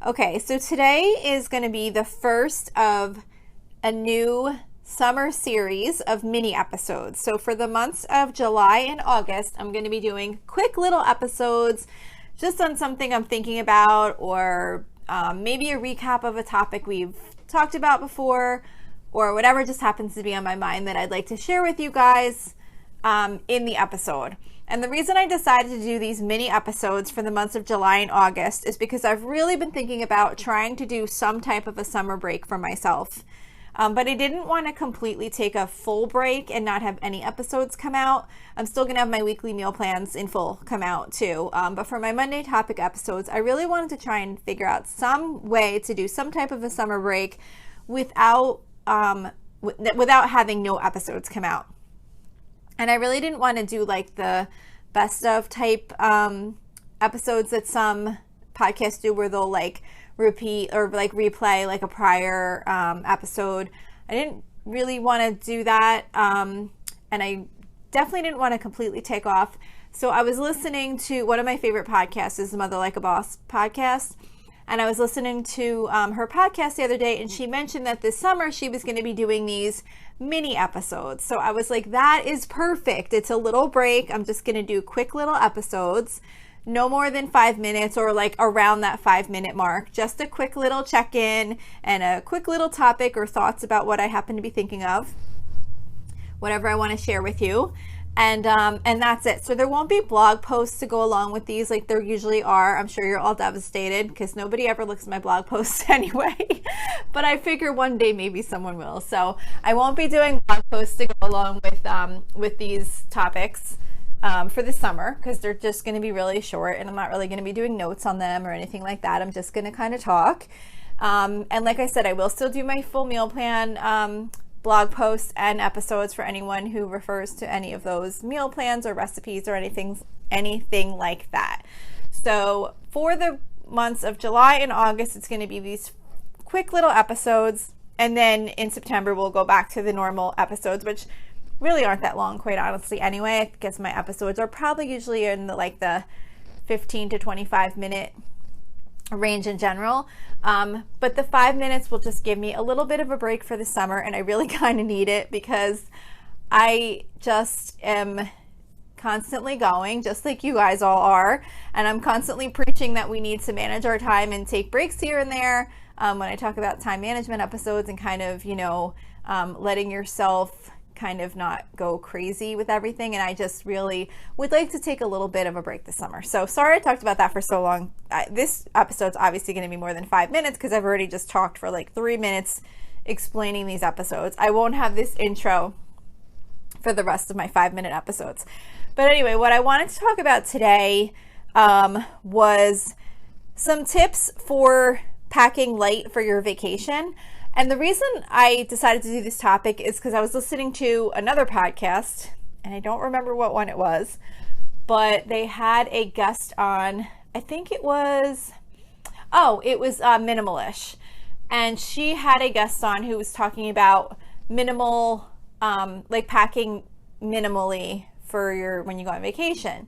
Okay, so today is going to be the first of a new summer series of mini episodes. So for the months of July and August, I'm going to be doing quick little episodes just on something I'm thinking about, or maybe a recap of a topic we've talked about before, or whatever just happens to be on my mind that I'd like to share with you guys in the episode. And the reason I decided to do these mini episodes for the months of July and August is because I've really been thinking about trying to do some type of a summer break for myself. But I didn't want to completely take a full break and not have any episodes come out. I'm still going to have my weekly meal plans in full come out too. But for my Monday topic episodes, I really wanted to try and figure out some way to do some type of a summer break without having no episodes come out. And I really didn't want to do like the best of type episodes that some podcasts do, where they'll like repeat or like replay like a prior episode. I didn't really want to do that, and I definitely didn't want to completely take off. So I was listening to one of my favorite podcasts, is the Mother Like a Boss podcast. And I was listening to her podcast the other day, and she mentioned that this summer she was going to be doing these mini episodes. So I was like, that is perfect. It's a little break. I'm just going to do quick little episodes, no more than 5 minutes, or like around that 5-minute mark. Just a quick little check-in and a quick little topic or thoughts about what I happen to be thinking of, whatever I want to share with you. And that's it. So there won't be blog posts to go along with these like there usually are. I'm sure you're all devastated because nobody ever looks at my blog posts anyway. But I figure one day maybe someone will. So I won't be doing blog posts to go along with these topics for the summer, because they're just going to be really short, and I'm not really going to be doing notes on them or anything like that. I'm just going to kind of talk. And like I said, I will still do my full meal plan blog posts and episodes for anyone who refers to any of those meal plans or recipes or anything like that. So for the months of July and August, it's going to be these quick little episodes, and then in September we'll go back to the normal episodes, which really aren't that long, quite honestly anyway. I guess my episodes are probably usually in the 15 to 25 minute range in general, but the 5 minutes will just give me a little bit of a break for the summer, and I really kind of need it because I just am constantly going, just like you guys all are, and I'm constantly preaching that we need to manage our time and take breaks here and there. When I talk about time management episodes and kind of letting yourself kind of not go crazy with everything, and I just really would like to take a little bit of a break this summer. So sorry I talked about that for so long. This episode's obviously going to be more than 5 minutes because I've already just talked for like 3 minutes explaining these episodes. I won't have this intro for the rest of my 5-minute episodes. But anyway, what I wanted to talk about today was some tips for packing light for your vacation. And the reason I decided to do this topic is because I was listening to another podcast, and I don't remember what one it was, but they had a guest on. I think it was Minimalish. And she had a guest on who was talking about minimal, like packing minimally for when you go on vacation.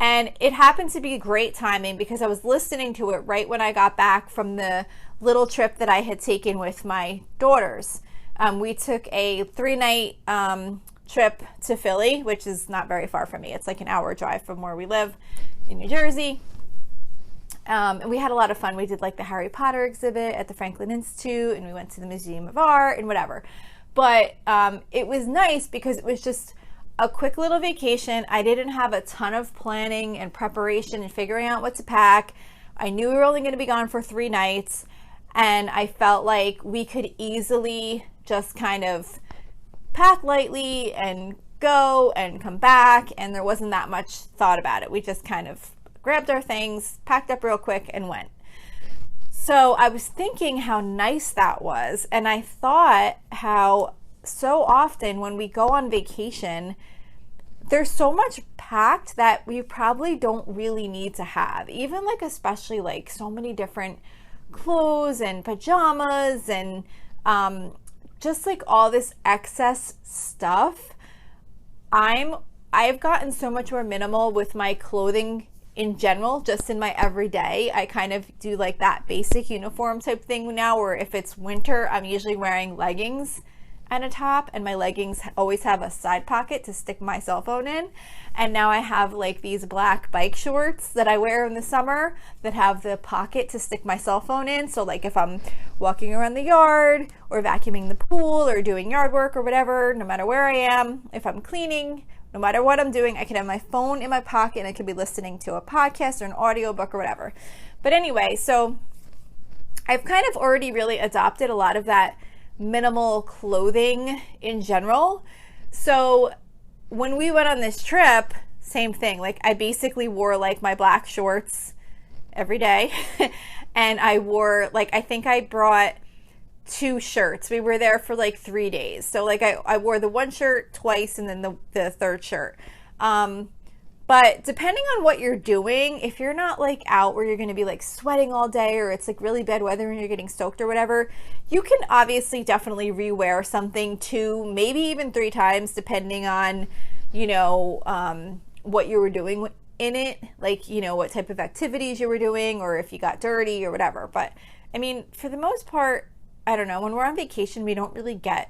And it happened to be great timing because I was listening to it right when I got back from the little trip that I had taken with my daughters. We took a 3-night trip to Philly, which is not very far from me. It's like an hour drive from where we live in New Jersey. And we had a lot of fun. We did like the Harry Potter exhibit at the Franklin Institute, and we went to the Museum of Art and whatever. But it was nice because it was just a quick little vacation. I didn't have a ton of planning and preparation and figuring out what to pack. I knew we were only going to be gone for 3 nights, and I felt like we could easily just kind of pack lightly and go and come back, and there wasn't that much thought about it. We just kind of grabbed our things, packed up real quick, and went. So I was thinking how nice that was, and I thought how so often when we go on vacation, there's so much packed that we probably don't really need to have, even like especially like so many different clothes and pajamas and just like all this excess stuff. I've gotten so much more minimal with my clothing in general, just in my everyday. I kind of do like that basic uniform type thing now, where if it's winter, I'm usually wearing leggings and a top, and my leggings always have a side pocket to stick my cell phone in. And now I have like these black bike shorts that I wear in the summer that have the pocket to stick my cell phone in. So like if I'm walking around the yard or vacuuming the pool or doing yard work or whatever, no matter where I am, if I'm cleaning, no matter what I'm doing, I can have my phone in my pocket and I could be listening to a podcast or an audiobook or whatever. But anyway, so I've kind of already really adopted a lot of that minimal clothing in general. So when we went on this trip, same thing. Like I basically wore like my black shorts every day. And I wore like, I think I brought 2 shirts. We were there for like 3 days. So like I wore the one shirt twice and then the third shirt. But depending on what you're doing, if you're not like out where you're going to be like sweating all day, or it's like really bad weather and you're getting soaked or whatever, you can obviously definitely rewear something 2, maybe even 3 times, depending on, you know, what you were doing in it, like, you know, what type of activities you were doing, or if you got dirty or whatever. But I mean, for the most part, I don't know, when we're on vacation, we don't really get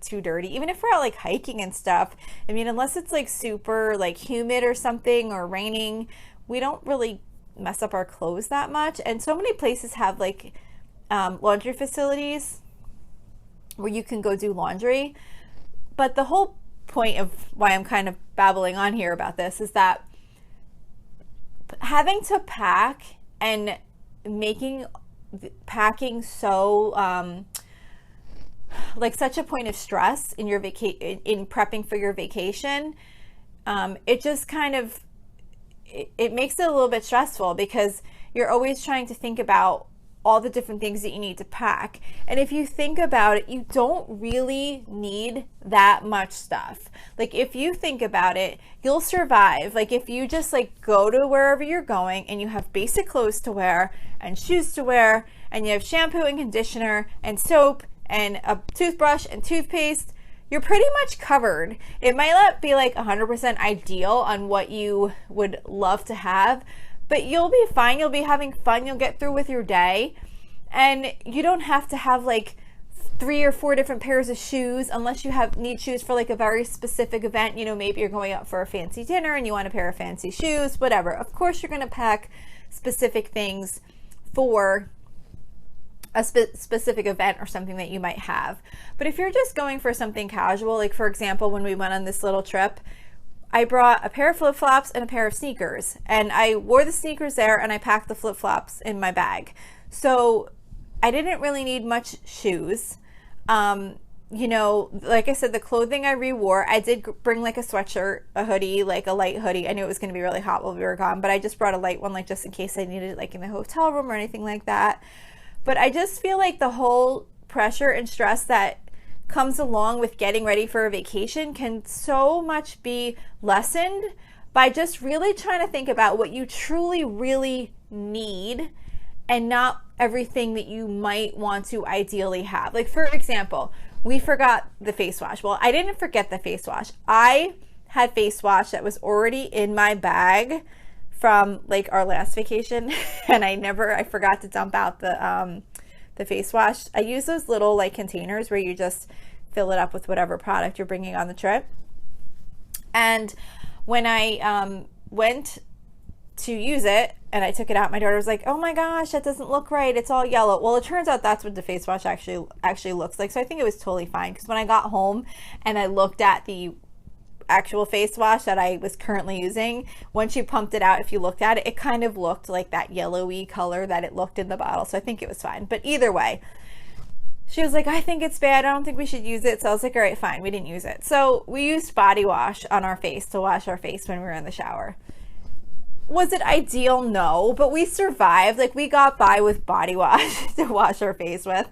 too dirty, even if we're out like hiking and stuff. I mean, unless it's like super like humid or something or raining, we don't really mess up our clothes that much. And so many places have like laundry facilities where you can go do laundry. But the whole point of why I'm kind of babbling on here about this is that having to pack and making packing so like such a point of stress in your in prepping for your vacation, it just kind of it makes it a little bit stressful, because you're always trying to think about all the different things that you need to pack. And if you think about it, you don't really need that much stuff. Like if you think about it, you'll survive. Like if you just like go to wherever you're going and you have basic clothes to wear and shoes to wear, and you have shampoo and conditioner and soap and a toothbrush and toothpaste, you're pretty much covered. It might not be like 100% ideal on what you would love to have, but you'll be fine. You'll be having fun. You'll get through with your day. And you don't have to have like 3 or 4 different pairs of shoes, unless you need shoes for like a very specific event. You know, maybe you're going out for a fancy dinner and you want a pair of fancy shoes, whatever. Of course, you're going to pack specific things for a specific event or something that you might have. But if you're just going for something casual, like for example, when we went on this little trip, I brought a pair of flip-flops and a pair of sneakers, and I wore the sneakers there and I packed the flip-flops in my bag. So I didn't really need much shoes. You know, like I said, the clothing I rewore. I did bring like a sweatshirt, a hoodie, like a light hoodie. I knew it was going to be really hot while we were gone, but I just brought a light one, like just in case I needed it, like in the hotel room or anything like that. But I just feel like the whole pressure and stress that comes along with getting ready for a vacation can so much be lessened by just really trying to think about what you truly, really need, and not everything that you might want to ideally have. Like for example, we forgot the face wash. Well, I didn't forget the face wash. I had face wash that was already in my bag from like our last vacation, and I forgot to dump out the face wash. I use those little like containers where you just fill it up with whatever product you're bringing on the trip. And when I went to use it and I took it out, my daughter was like, "Oh my gosh, that doesn't look right. It's all yellow." Well, it turns out that's what the face wash actually looks like. So I think it was totally fine, because when I got home and I looked at the actual face wash that I was currently using, when she pumped it out, if you looked at it, it kind of looked like that yellowy color that it looked in the bottle. So I think it was fine. But either way, she was like, "I think it's bad. I don't think we should use it." So I was like, all right, fine. We didn't use it. So we used body wash on our face to wash our face when we were in the shower. Was it ideal? No, but we survived. Like we got by with body wash to wash our face with.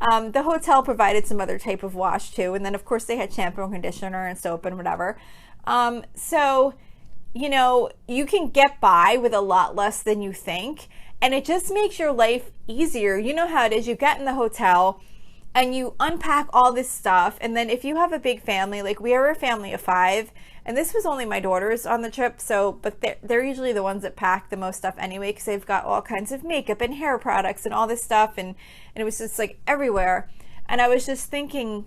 The hotel provided some other type of wash too. And then of course they had shampoo and conditioner and soap and whatever. So, you know, you can get by with a lot less than you think. And it just makes your life easier. You know how it is. You get in the hotel and you unpack all this stuff. And then if you have a big family, like we are a family of 5, And this was only my daughters on the trip, but they're usually the ones that pack the most stuff anyway, because they've got all kinds of makeup and hair products and all this stuff, and it was just like everywhere. And I was just thinking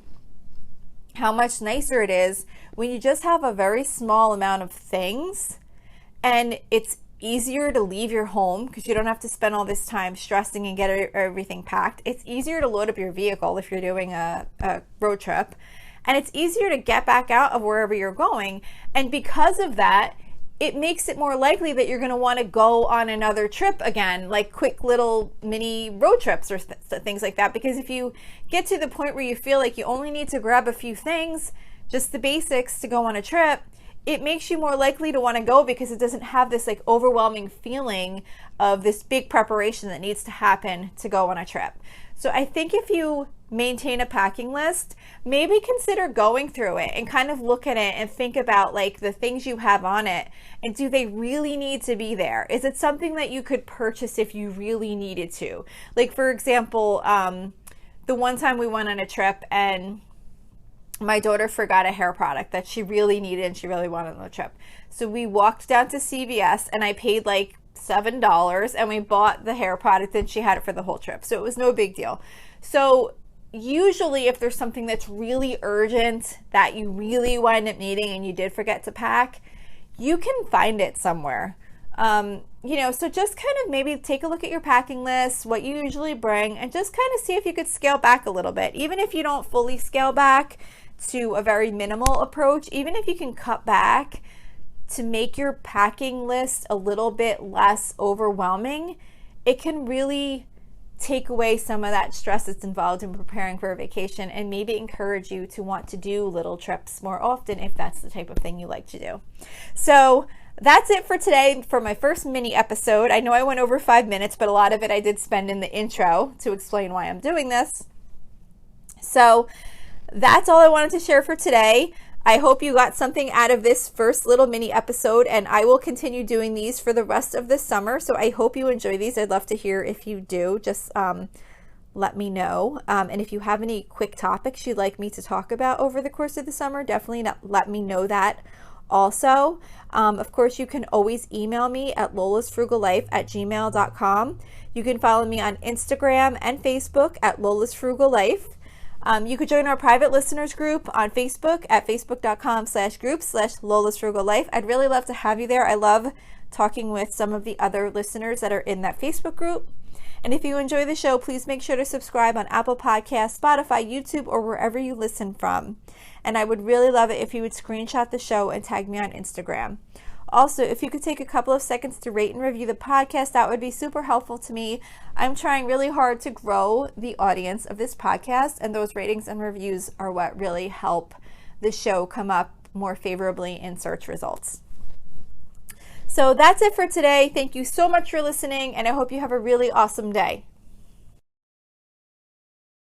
how much nicer it is when you just have a very small amount of things, and it's easier to leave your home because you don't have to spend all this time stressing and get everything packed. It's easier to load up your vehicle if you're doing a road trip, and it's easier to get back out of wherever you're going. And because of that, it makes it more likely that you're going to want to go on another trip again, like quick little mini road trips or things like that. Because if you get to the point where you feel like you only need to grab a few things, just the basics to go on a trip, it makes you more likely to want to go because it doesn't have this like overwhelming feeling of this big preparation that needs to happen to go on a trip. So I think if you maintain a packing list, maybe consider going through it and kind of look at it and think about like the things you have on it, and do they really need to be there? Is it something that you could purchase if you really needed to? Like, for example, the one time we went on a trip and my daughter forgot a hair product that she really needed and she really wanted on the trip. So we walked down to CVS and I paid like $7 and we bought the hair product, and she had it for the whole trip. So it was no big deal. So usually if there's something that's really urgent that you really wind up needing and you did forget to pack, you can find it somewhere. So just kind of maybe take a look at your packing list, what you usually bring, and just kind of see if you could scale back a little bit. Even if you don't fully scale back to a very minimal approach, even if you can cut back to make your packing list a little bit less overwhelming, it can really take away some of that stress that's involved in preparing for a vacation, and maybe encourage you to want to do little trips more often if that's the type of thing you like to do. So that's it for today for my first mini episode. I know I went over 5 minutes, but a lot of it I did spend in the intro to explain why I'm doing this. So that's all I wanted to share for today. I hope you got something out of this first little mini episode, and I will continue doing these for the rest of the summer. So I hope you enjoy these. I'd love to hear if you do. Just let me know. And if you have any quick topics you'd like me to talk about over the course of the summer, definitely let me know that also. Of course, you can always email me at lolasfrugallife@gmail.com. You can follow me on Instagram and Facebook at Lola's Frugal Life. You could join our private listeners group on Facebook at facebook.com/groups/Lola's Frugal Life. I'd really love to have you there. I love talking with some of the other listeners that are in that Facebook group. And if you enjoy the show, please make sure to subscribe on Apple Podcasts, Spotify, YouTube, or wherever you listen from. And I would really love it if you would screenshot the show and tag me on Instagram. Also, if you could take a couple of seconds to rate and review the podcast, that would be super helpful to me. I'm trying really hard to grow the audience of this podcast, and those ratings and reviews are what really help the show come up more favorably in search results. So that's it for today. Thank you so much for listening, and I hope you have a really awesome day.